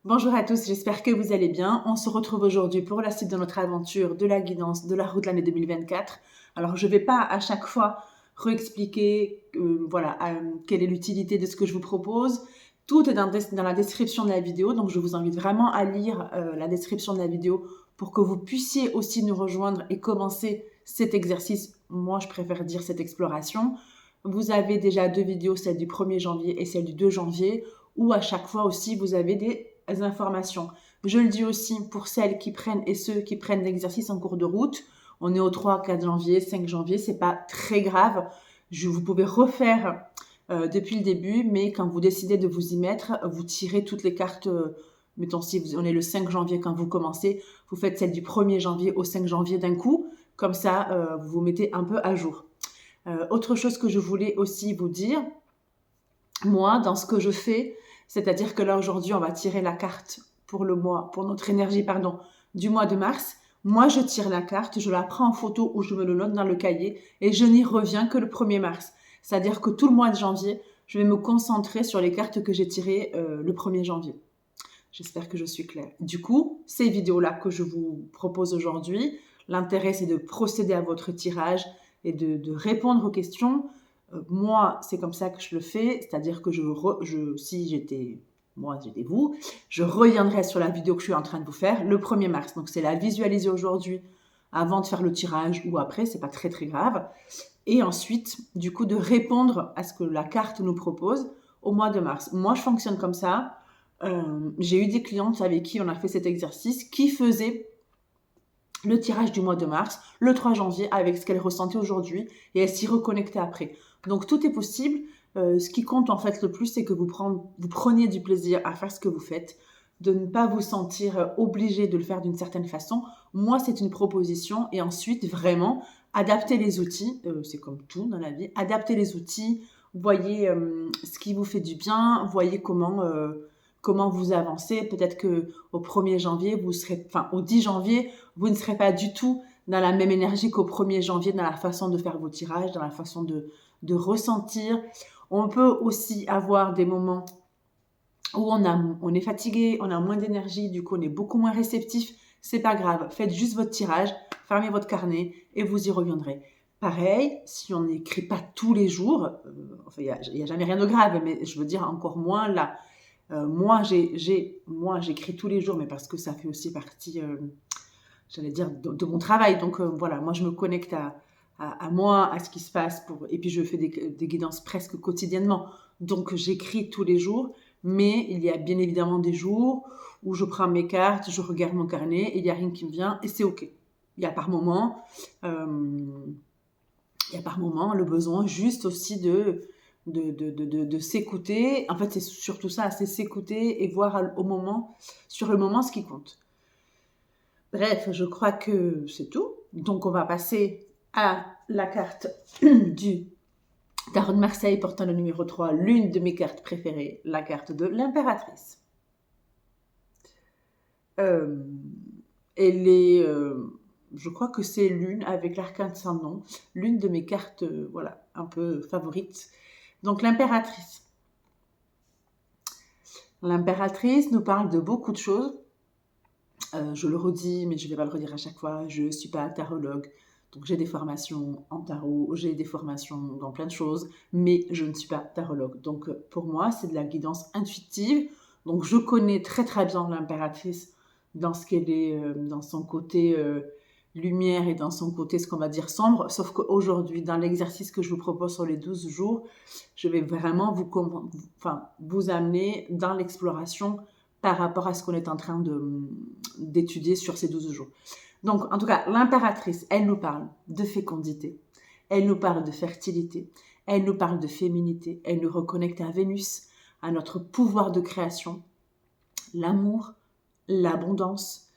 Bonjour à tous, j'espère que vous allez bien. On se retrouve aujourd'hui pour la suite de notre aventure de la guidance de la route de l'année 2024. Alors, je ne vais pas à chaque fois réexpliquer quelle est l'utilité de ce que je vous propose. Tout est dans la description de la vidéo, donc je vous invite vraiment à lire la description de la vidéo pour que vous puissiez aussi nous rejoindre et commencer cet exercice. Moi, je préfère dire cette exploration. Vous avez déjà 2 vidéos, celle du 1er janvier et celle du 2 janvier, où à chaque fois aussi, vous avez des informations. Je le dis aussi pour celles qui prennent et ceux qui prennent l'exercice en cours de route. On est au 3, 4 janvier, 5 janvier, c'est pas très grave. Vous pouvez refaire depuis le début, mais quand vous décidez de vous y mettre, vous tirez toutes les cartes. Mettons, si on est le 5 janvier quand vous commencez, vous faites celle du 1er janvier au 5 janvier d'un coup. Comme ça, vous vous mettez un peu à jour. Autre chose que je voulais aussi vous dire, moi, dans ce que je fais, c'est-à-dire que là, aujourd'hui, on va tirer la carte pour notre énergie, du mois de mars. Moi, je tire la carte, je la prends en photo ou je me le note dans le cahier et je n'y reviens que le 1er mars. C'est-à-dire que tout le mois de janvier, je vais me concentrer sur les cartes que j'ai tirées le 1er janvier. J'espère que je suis claire. Du coup, ces vidéos-là que je vous propose aujourd'hui, l'intérêt, c'est de procéder à votre tirage et de répondre aux questions. Moi, c'est comme ça que je le fais, c'est-à-dire que si j'étais vous, je reviendrai sur la vidéo que je suis en train de vous faire le 1er mars. Donc, c'est la visualiser aujourd'hui avant de faire le tirage ou après, c'est pas très très grave. Et ensuite, du coup, de répondre à ce que la carte nous propose au mois de mars. Moi, je fonctionne comme ça. J'ai eu des clientes avec qui on a fait cet exercice qui faisaient le tirage du mois de mars, le 3 janvier, avec ce qu'elles ressentaient aujourd'hui et elles s'y reconnectaient après. Donc tout est possible. Ce qui compte en fait le plus, c'est que vous preniez du plaisir à faire ce que vous faites, de ne pas vous sentir obligé de le faire d'une certaine façon. Moi, c'est une proposition et ensuite, vraiment, adapter les outils. C'est comme tout dans la vie. Adapter les outils, voyez ce qui vous fait du bien, voyez comment vous avancez. Peut-être que au 1er janvier, au 10 janvier, vous ne serez pas du tout dans la même énergie qu'au 1er janvier, dans la façon de faire vos tirages, dans la façon de ressentir. On peut aussi avoir des moments où on est fatigué, on a moins d'énergie, du coup on est beaucoup moins réceptif. C'est pas grave, faites juste votre tirage, fermez votre carnet et vous y reviendrez. Pareil, si on n'écrit pas tous les jours, il n'y a jamais rien de grave, mais je veux dire encore moins là. Moi, j'écris tous les jours, mais parce que ça fait aussi partie, j'allais dire, de mon travail. Donc voilà, moi je me connecte à moi, à ce qui se passe. Et puis je fais des guidances presque quotidiennement. Donc j'écris tous les jours, mais il y a bien évidemment des jours où je prends mes cartes, je regarde mon carnet et il n'y a rien qui me vient et c'est OK. Il y a par moment, le besoin juste aussi de s'écouter. En fait, c'est surtout ça, c'est s'écouter et voir sur le moment ce qui compte. Bref, je crois que c'est tout. Donc, on va passer à la carte du Tarot de Marseille portant le numéro 3, l'une de mes cartes préférées, la carte de l'impératrice. Je crois que c'est l'une, avec l'arcane sans nom, l'une de mes cartes, un peu favorites. Donc, l'impératrice. L'impératrice nous parle de beaucoup de choses. Je le redis, mais je ne vais pas le redire à chaque fois, je ne suis pas tarologue. Donc j'ai des formations en tarot, j'ai des formations dans plein de choses, mais je ne suis pas tarologue. Donc pour moi, c'est de la guidance intuitive. Donc je connais très très bien l'impératrice dans ce qu'elle est, dans son côté lumière et dans son côté, ce qu'on va dire, sombre. Sauf qu'aujourd'hui, dans l'exercice que je vous propose sur les 12 jours, je vais vraiment vous amener dans l'exploration par rapport à ce qu'on est en train d'étudier sur ces 12 jours. Donc, en tout cas, l'impératrice, elle nous parle de fécondité, elle nous parle de fertilité, elle nous parle de féminité, elle nous reconnecte à Vénus, à notre pouvoir de création, l'amour, l'abondance.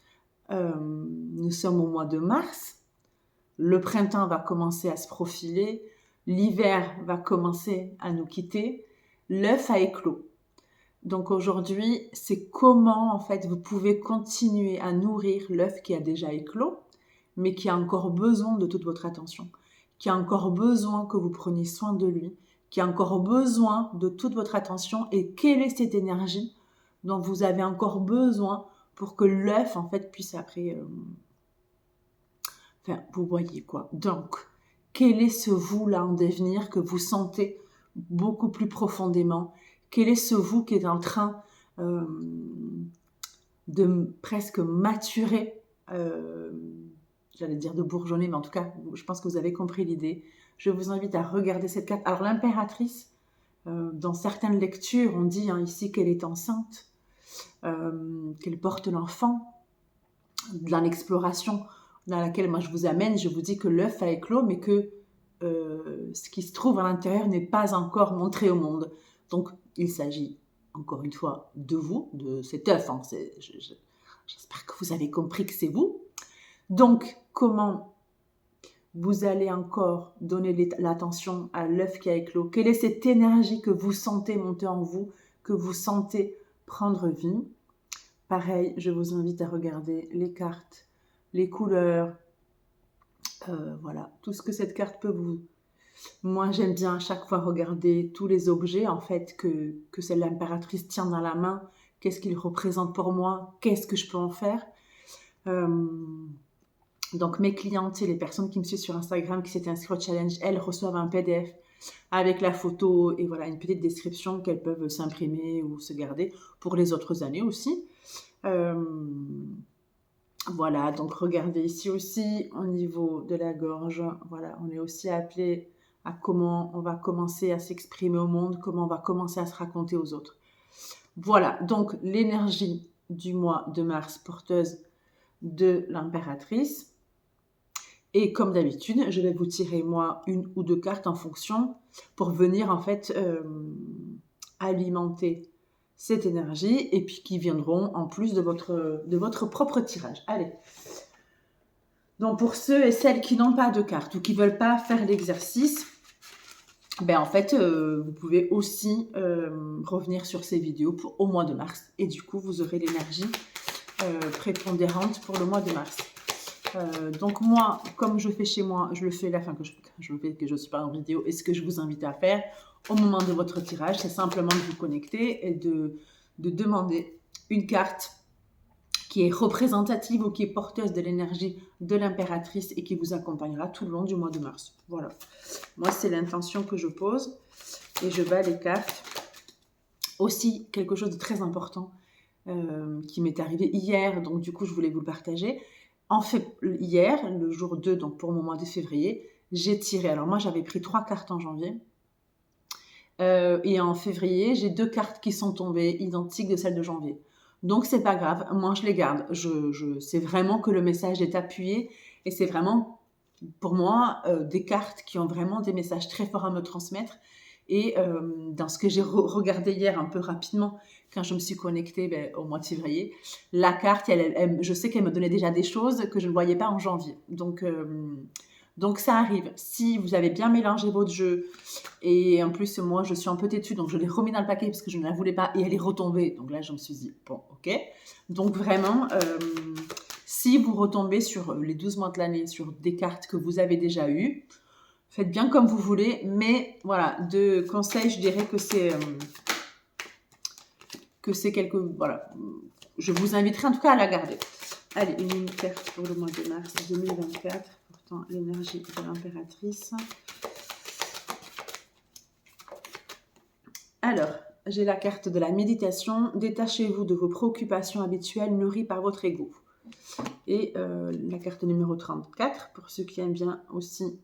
Nous sommes au mois de mars, le printemps va commencer à se profiler, l'hiver va commencer à nous quitter, l'œuf a éclos. Donc aujourd'hui, c'est comment en fait vous pouvez continuer à nourrir l'œuf qui a déjà éclos, mais qui a encore besoin de toute votre attention, qui a encore besoin que vous preniez soin de lui, qui a encore besoin de toute votre attention. Et quelle est cette énergie dont vous avez encore besoin pour que l'œuf, en fait, puisse après... Enfin, vous voyez quoi. Donc, quel est ce vous-là en devenir que vous sentez beaucoup plus profondément? Quel est ce vous qui est en train euh, de presque maturer, j'allais dire de bourgeonner, mais en tout cas, je pense que vous avez compris l'idée. Je vous invite à regarder cette carte. Alors, l'impératrice, dans certaines lectures, on dit ici qu'elle est enceinte, qu'elle porte l'enfant. Dans l'exploration dans laquelle moi je vous amène, je vous dis que l'œuf a éclos, mais que ce qui se trouve à l'intérieur n'est pas encore montré au monde. Donc, il s'agit, encore une fois, de vous, de cet œuf. J'espère que vous avez compris que c'est vous. Donc, comment vous allez encore donner l'attention à l'œuf qui a éclos? Quelle est cette énergie que vous sentez monter en vous, que vous sentez prendre vie? Pareil, je vous invite à regarder les cartes, les couleurs, voilà, tout ce que cette carte peut vous... Moi, j'aime bien à chaque fois regarder tous les objets, en fait, que l'impératrice tient dans la main. Qu'est-ce qu'ils représentent pour moi? Qu'est-ce que je peux en faire? Donc, mes clientes et les personnes qui me suivent sur Instagram, qui s'étaient inscrites au challenge, elles reçoivent un PDF avec la photo et voilà, une petite description qu'elles peuvent s'imprimer ou se garder pour les autres années aussi. Voilà, donc regardez ici aussi au niveau de la gorge, voilà, on est aussi appelé à comment on va commencer à s'exprimer au monde, comment on va commencer à se raconter aux autres. Voilà, donc l'énergie du mois de mars porteuse de l'impératrice. Et comme d'habitude, je vais vous tirer moi une ou deux cartes en fonction pour venir en fait alimenter cette énergie et puis qui viendront en plus de votre propre tirage. Allez. Donc pour ceux et celles qui n'ont pas de cartes ou qui ne veulent pas faire l'exercice, ben en fait, vous pouvez aussi revenir sur ces vidéos au mois de mars. Et du coup, vous aurez l'énergie prépondérante pour le mois de mars. Donc moi, comme je fais chez moi, je le fais que je suis pas en vidéo, et ce que je vous invite à faire au moment de votre tirage, c'est simplement de vous connecter et de demander une carte qui est représentative ou qui est porteuse de l'énergie de l'impératrice et qui vous accompagnera tout le long du mois de mars. Voilà. Moi, c'est l'intention que je pose et je bats les cartes. Aussi, quelque chose de très important qui m'est arrivé hier, donc du coup, je voulais vous le partager. Hier, le jour 2, donc pour mon mois de février, j'ai tiré. Alors moi, j'avais pris 3 cartes en janvier. Et en février, j'ai 2 cartes qui sont tombées identiques de celles de janvier. Donc, c'est pas grave. Moi, je les garde. C'est vraiment que le message est appuyé. Et c'est vraiment, pour moi, des cartes qui ont vraiment des messages très forts à me transmettre. Et dans ce que j'ai regardé hier un peu rapidement, quand je me suis connectée au mois de février, la carte, je sais qu'elle me donnait déjà des choses que je ne voyais pas en janvier. Donc ça arrive. Si vous avez bien mélangé votre jeu, et en plus moi je suis un peu têtue, donc je l'ai remis dans le paquet parce que je ne la voulais pas et elle est retombée. Donc là je me suis dit, bon ok. Donc vraiment, si vous retombez sur les 12 mois de l'année, sur des cartes que vous avez déjà eues, faites bien comme vous voulez, mais voilà, de conseils, je dirais que c'est quelque... Voilà, je vous inviterai en tout cas à la garder. Allez, une carte pour le mois de mars 2024, portant l'énergie de l'impératrice. Alors, j'ai la carte de la méditation. Détachez-vous de vos préoccupations habituelles nourries par votre ego. Et la carte numéro 34, pour ceux qui aiment bien aussi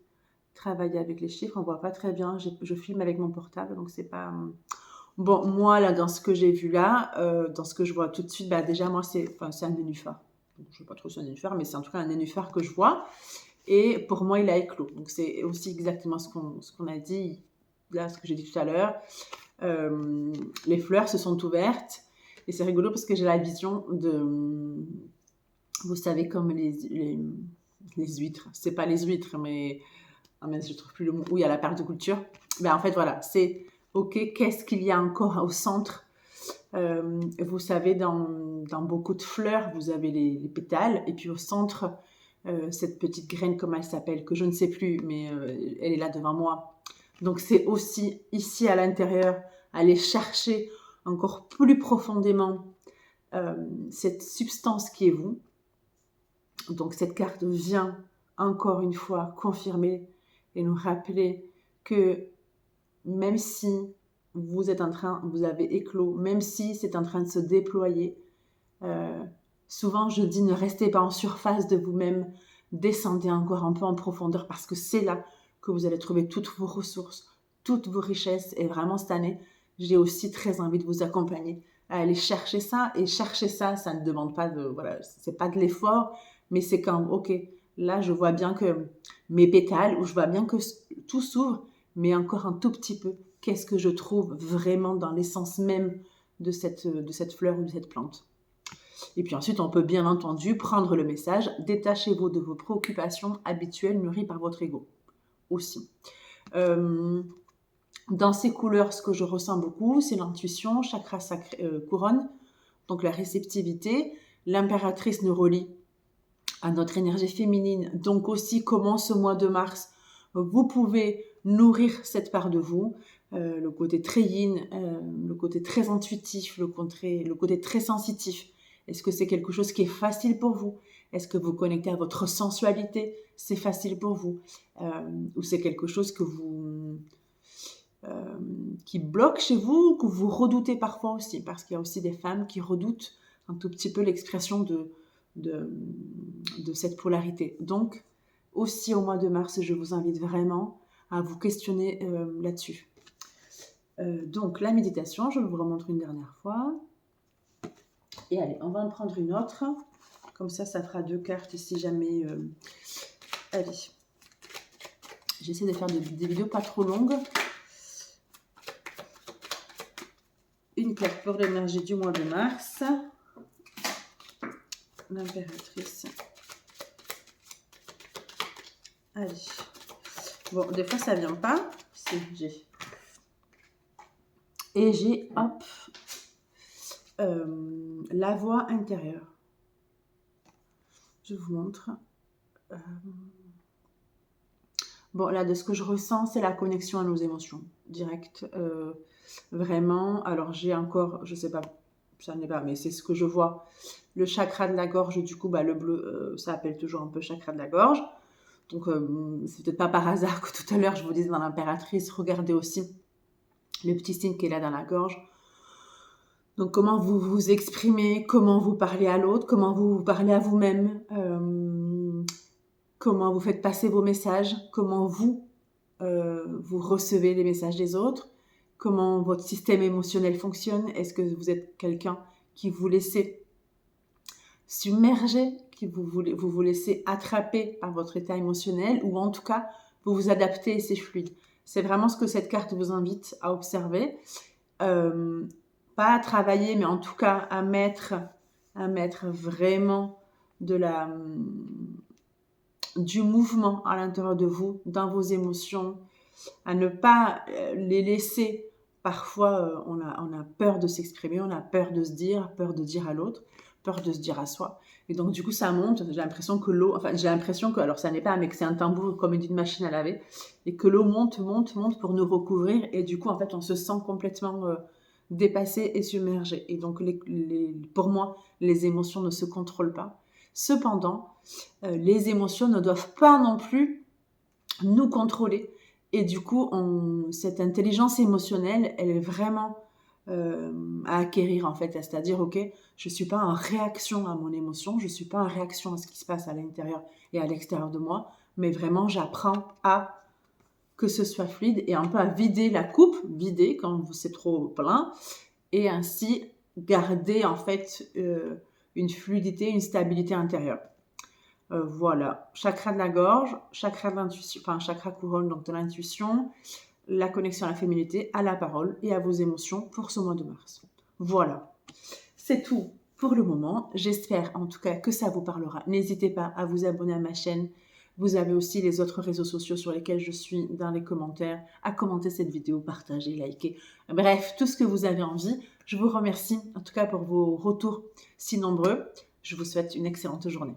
travailler avec les chiffres. On ne voit pas très bien, je filme avec mon portable, donc c'est pas... Bon, moi, là, dans ce que j'ai vu là, dans ce que je vois tout de suite, déjà, moi, c'est un nénuphar. Je ne sais pas trop si c'est un nénuphar, mais c'est en tout cas un nénuphar que je vois. Et pour moi, il a éclos. Donc, c'est aussi exactement ce qu'on a dit, là, ce que j'ai dit tout à l'heure. Les fleurs se sont ouvertes. Et c'est rigolo parce que j'ai la vision de... Vous savez, comme les huîtres. C'est pas les huîtres, mais... Ah, mais je trouve plus le mot. Où il y a la permaculture. En fait, voilà, c'est... Ok, qu'est-ce qu'il y a encore au centre? Vous savez, dans beaucoup de fleurs, vous avez les pétales, et puis au centre, cette petite graine, comment elle s'appelle, que je ne sais plus, mais elle est là devant moi. Donc c'est aussi ici à l'intérieur, aller chercher encore plus profondément cette substance qui est vous. Donc cette carte vient encore une fois confirmer et nous rappeler que même si vous avez éclos, même si c'est en train de se déployer, souvent je dis ne restez pas en surface de vous-même, descendez encore un peu en profondeur parce que c'est là que vous allez trouver toutes vos ressources, toutes vos richesses. Et vraiment cette année, j'ai aussi très envie de vous accompagner à aller chercher ça. Et chercher ça, ça ne demande pas c'est pas de l'effort, mais c'est quand, ok, là je vois bien que mes pétales, ou je vois bien que tout s'ouvre, mais encore un tout petit peu. Qu'est-ce que je trouve vraiment dans l'essence même de cette fleur ou de cette plante? Et puis ensuite, on peut bien entendu prendre le message, détachez-vous de vos préoccupations habituelles mûries par votre ego aussi. Dans ces couleurs, ce que je ressens beaucoup, c'est l'intuition, chakra couronne, donc la réceptivité. L'impératrice nous relie à notre énergie féminine, donc aussi comment ce mois de mars, vous pouvez nourrir cette part de vous, le côté très yin, le côté très intuitif, le côté très sensitif. Est-ce que c'est quelque chose qui est facile pour vous? Est-ce que vous connectez à votre sensualité? C'est facile pour vous? Ou c'est quelque chose qui bloque chez vous, que vous redoutez parfois aussi? Parce qu'il y a aussi des femmes qui redoutent un tout petit peu l'expression de cette polarité. Donc, aussi au mois de mars, je vous invite vraiment à vous questionner là-dessus. Donc, la méditation, je vais vous remontrer une dernière fois. Et allez, on va en prendre une autre. Comme ça fera 2 cartes si jamais... Allez. J'essaie de faire des vidéos pas trop longues. Une carte pour l'énergie du mois de mars. L'impératrice. Allez. Bon, des fois, ça vient pas. Si, j'ai. Et j'ai, hop, la voix intérieure. Je vous montre. Bon, là, de ce que je ressens, c'est la connexion à nos émotions. Direct. Vraiment. Alors, j'ai encore, je sais pas, ça n'est pas, mais c'est ce que je vois. Le chakra de la gorge, du coup, le bleu, ça appelle toujours un peu chakra de la gorge. Donc, c'est peut-être pas par hasard que tout à l'heure, je vous disais dans l'impératrice, regardez aussi le petit signe qui est là dans la gorge. Donc, comment vous vous exprimez, comment vous parlez à l'autre, comment vous parlez à vous-même, comment vous faites passer vos messages, comment vous recevez les messages des autres, comment votre système émotionnel fonctionne. Est-ce que vous êtes quelqu'un qui vous laissez submerger, qui vous laissez attraper par votre état émotionnel, ou en tout cas, vous vous adaptez et c'est fluide. C'est vraiment ce que cette carte vous invite à observer. Pas à travailler, mais en tout cas à mettre vraiment du mouvement à l'intérieur de vous, dans vos émotions, à ne pas les laisser. Parfois, on a peur de s'exprimer, on a peur de se dire, peur de dire à l'autre, peur de se dire à soi. Et donc, du coup, ça monte. J'ai l'impression que alors ça n'est pas, mais que c'est un tambour comme une machine à laver, et que l'eau monte pour nous recouvrir. Et du coup, en fait, on se sent complètement dépassé et submergé. Et donc, pour moi, les émotions ne se contrôlent pas. Cependant, les émotions ne doivent pas non plus nous contrôler. Et du coup, cette intelligence émotionnelle, elle est vraiment à acquérir en fait. C'est-à-dire, ok, je ne suis pas en réaction à mon émotion, je ne suis pas en réaction à ce qui se passe à l'intérieur et à l'extérieur de moi, mais vraiment, j'apprends à que ce soit fluide et un peu à vider la coupe, vider quand c'est trop plein, et ainsi garder en fait une fluidité, une stabilité intérieure. Voilà, chakra de la gorge, chakra de l'intuition, enfin chakra couronne, donc de l'intuition, la connexion à la féminité, à la parole et à vos émotions pour ce mois de mars. Voilà, c'est tout pour le moment. J'espère en tout cas que ça vous parlera. N'hésitez pas à vous abonner à ma chaîne. Vous avez aussi les autres réseaux sociaux sur lesquels je suis dans les commentaires, à commenter cette vidéo, partager, liker. Bref, tout ce que vous avez envie. Je vous remercie en tout cas pour vos retours si nombreux. Je vous souhaite une excellente journée.